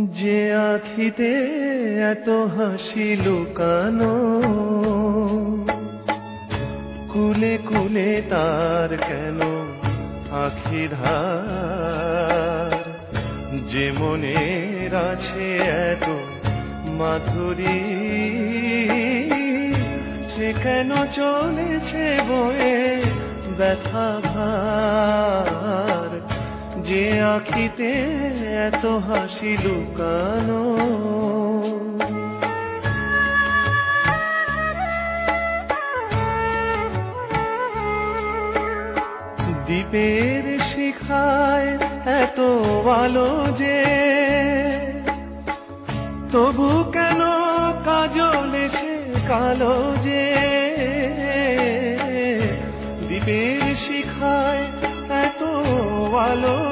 যে আখিতে এত হাসি লুকানো, কুলে কুলে তার কেন আখি ধার? যে মনের আছে এত মাধুরী, সে কেন চলেছে বয়ে ব্যথা ভার? যে আখিতে এত হাসি লুকানো। দ্বীপের শিখায় এত আলো যে, তবু কেন কাজল এসে কালো যে? দ্বীপের শিখায় এত আলো